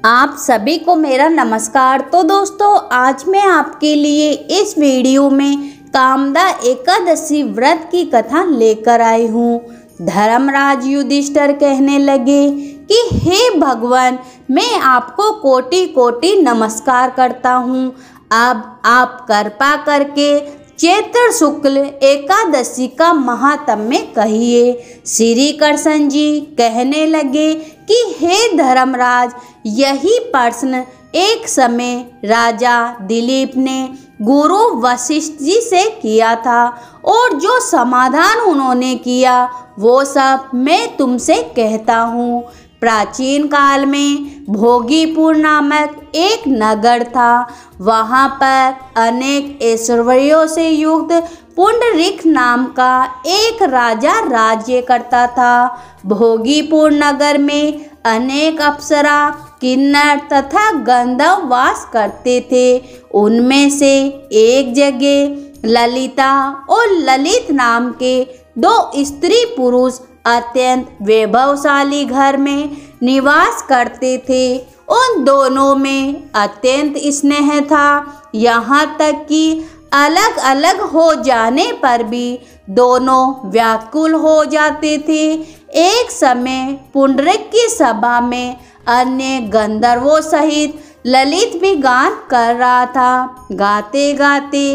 आप सभी को मेरा नमस्कार। तो दोस्तों, आज मैं आपके लिए इस वीडियो में कामदा एकादशी व्रत की कथा लेकर आई हूँ। धर्मराज युधिष्ठिर कहने लगे कि हे भगवान, मैं आपको कोटि कोटि नमस्कार करता हूँ। अब आप कृपा करके चैत्र शुक्ल एकादशी का महात्म्य कहिए। श्री कृष्ण जी कहने लगे कि हे धर्मराज, यही प्रश्न एक समय राजा दिलीप ने गुरु वशिष्ठ जी से किया था और जो समाधान उन्होंने किया वो सब मैं तुमसे कहता हूँ। प्राचीन काल में भोगीपुर नामक एक नगर था। वहाँ पर अनेक ऐश्वर्यों से युक्त पुंडरीक नाम का एक राजा राज्य करता था। भोगीपुर नगर में अनेक अप्सरा, किन्नर तथा गंधर्व वास करते थे। उनमें से एक जगह ललिता और ललित नाम के दो स्त्री पुरुष अत्यंत वैभवशाली घर में निवास करते थे। उन दोनों में अत्यंत स्नेह था, यहाँ तक कि अलग अलग हो जाने पर भी दोनों व्याकुल हो जाते थे। एक समय पुंडरीक की सभा में अन्य गंधर्वों सहित ललित भी गान कर रहा था। गाते गाते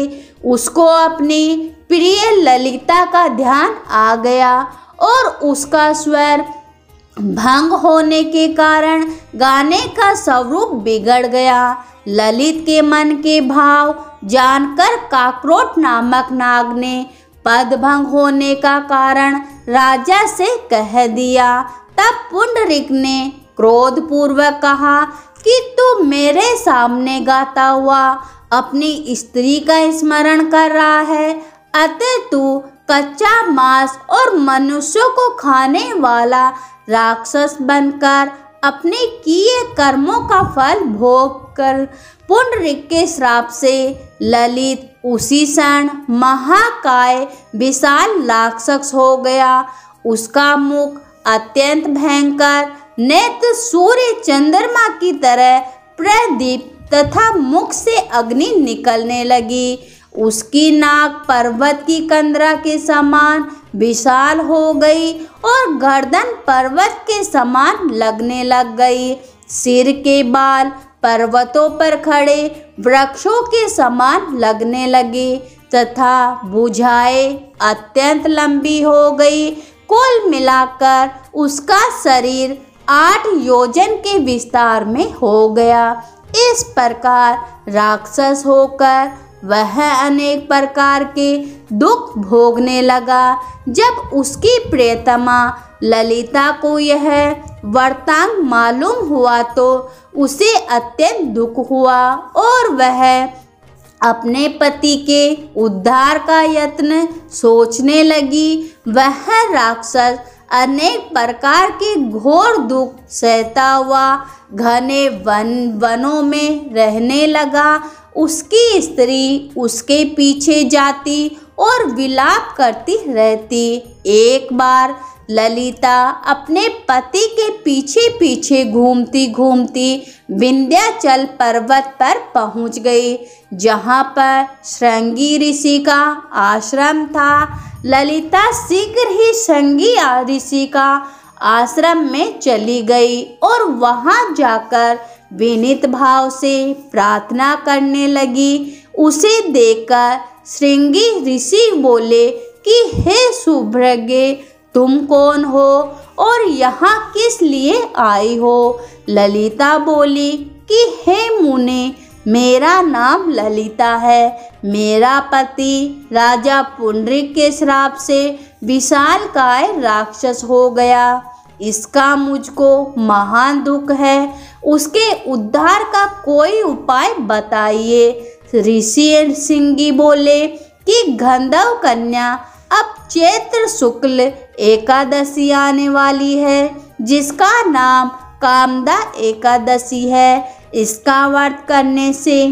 उसको अपनी प्रिय ललिता का ध्यान आ गया और उसका स्वर भंग होने के कारण गाने का स्वरूप बिगड़ गया। ललित के मन के भाव जानकर काकरोट नामक नाग ने पदभंग होने का कारण राजा से कह दिया। तब पुंडरीक ने क्रोधपूर्वक कहा कि तू मेरे सामने गाता हुआ अपनी स्त्री का स्मरण कर रहा है, अतः तू कच्चा मांस और मनुष्यों को खाने वाला राक्षस बनकर अपने किए कर्मों का फल भोग कर। पुंडरीक के श्राप से ललित उसी क्षण महाकाय विशाल राक्षस हो गया। उसका मुख अत्यंत भयंकर, नेत्र सूर्य चंद्रमा की तरह प्रदीप तथा मुख से अग्नि निकलने लगी। उसकी नाक पर्वत की कंदरा के समान विशाल हो गई और गर्दन पर्वत के समान लगने लग गई। सिर के बाल पर्वतों पर खड़े वृक्षों के समान लगने लगे तथा भुजाएं अत्यंत लंबी हो गई। कुल मिलाकर उसका शरीर 8 योजन के विस्तार में हो गया। इस प्रकार राक्षस होकर वह अनेक प्रकार के दुख भोगने लगा। जब उसकी प्रियतमा ललिता को यह वृत्तांत मालूम हुआ तो उसे अत्यंत दुख हुआ और वह अपने पति के उद्धार का यत्न सोचने लगी। वह राक्षस अनेक प्रकार के घोर दुख सहता हुआ घने वनों में रहने लगा। उसकी स्त्री उसके पीछे जाती और विलाप करती रहती। एक बार ललिता अपने पति के पीछे पीछे घूमती घूमती विंध्याचल पर्वत पर पहुंच गई, जहां पर श्रृंगी ऋषि का आश्रम था। ललिता शीघ्र ही श्रृंगी ऋषि का आश्रम में चली गई और वहां जाकर विनीत भाव से प्रार्थना करने लगी। उसे देखकर श्रृंगी ऋषि बोले कि हे सुभ्रज्ञ, तुम कौन हो और यहाँ किस लिए आई हो? ललिता बोली कि हे मुने, मेरा नाम ललिता है। मेरा पति राजा पुंडरीक के श्राप से विशालकाय राक्षस हो गया। इसका मुझको महान दुख है। उसके उद्धार का कोई उपाय बताइए। ऋषि श्रृंगी बोले कि गंधर्व कन्या, अब चैत्र शुक्ल एकादशी आने वाली है, जिसका नाम कामदा एकादशी है। इसका व्रत करने से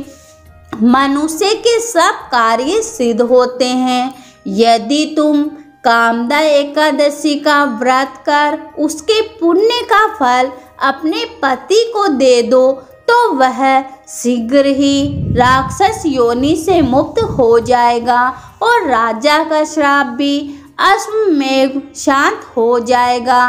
मनुष्य के सब कार्य सिद्ध होते हैं। यदि तुम कामदा एकादशी का व्रत कर उसके पुण्य का फल अपने पति को दे दो तो वह शीघ्र ही राक्षस योनि से मुक्त हो जाएगा और राजा का श्राप भी अश्वमेध शांत हो जाएगा।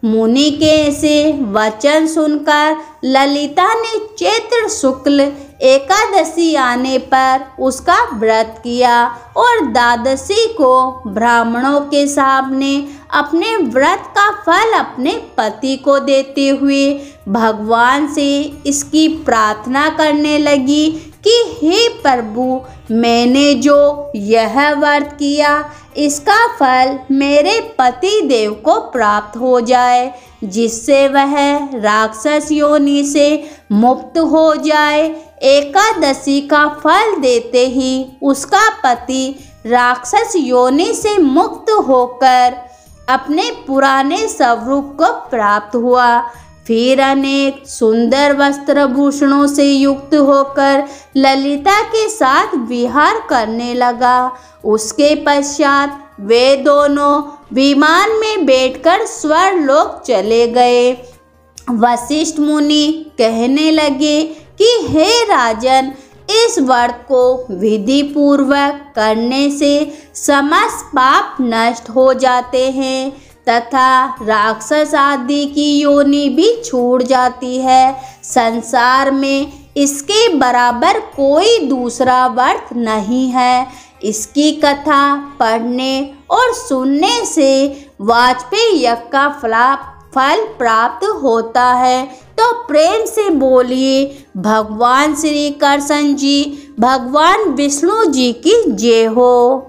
मुनि के ऐसे वचन सुनकर ललिता ने चैत्र शुक्ल एकादशी आने पर उसका व्रत किया और द्वादशी को ब्राह्मणों के सामने अपने व्रत का फल अपने पति को देते हुए भगवान से इसकी प्रार्थना करने लगी कि हे प्रभु, मैंने जो यह व्रत किया इसका फल मेरे पति देव को प्राप्त हो जाए, जिससे वह राक्षस योनि से मुक्त हो जाए। एकादशी का फल देते ही उसका पति राक्षस योनि से मुक्त होकर अपने पुराने स्वरूप को प्राप्त हुआ। फिर अनेक सुंदर वस्त्र भूषणों से युक्त होकर ललिता के साथ विहार करने लगा। उसके पश्चात वे दोनों विमान में बैठकर स्वर्गलोक चले गए। वशिष्ठ मुनि कहने लगे कि हे राजन, इस व्रत को विधि पूर्वक करने से समस्त पाप नष्ट हो जाते हैं तथा राक्षस आदि की योनि भी छूट जाती है। संसार में इसके बराबर कोई दूसरा व्रत नहीं है। इसकी कथा पढ़ने और सुनने से वाजपेयी यज्ञ का फल प्राप्त होता है। तो प्रेम से बोलिए भगवान श्री कृष्ण जी, भगवान विष्णु जी की जय हो।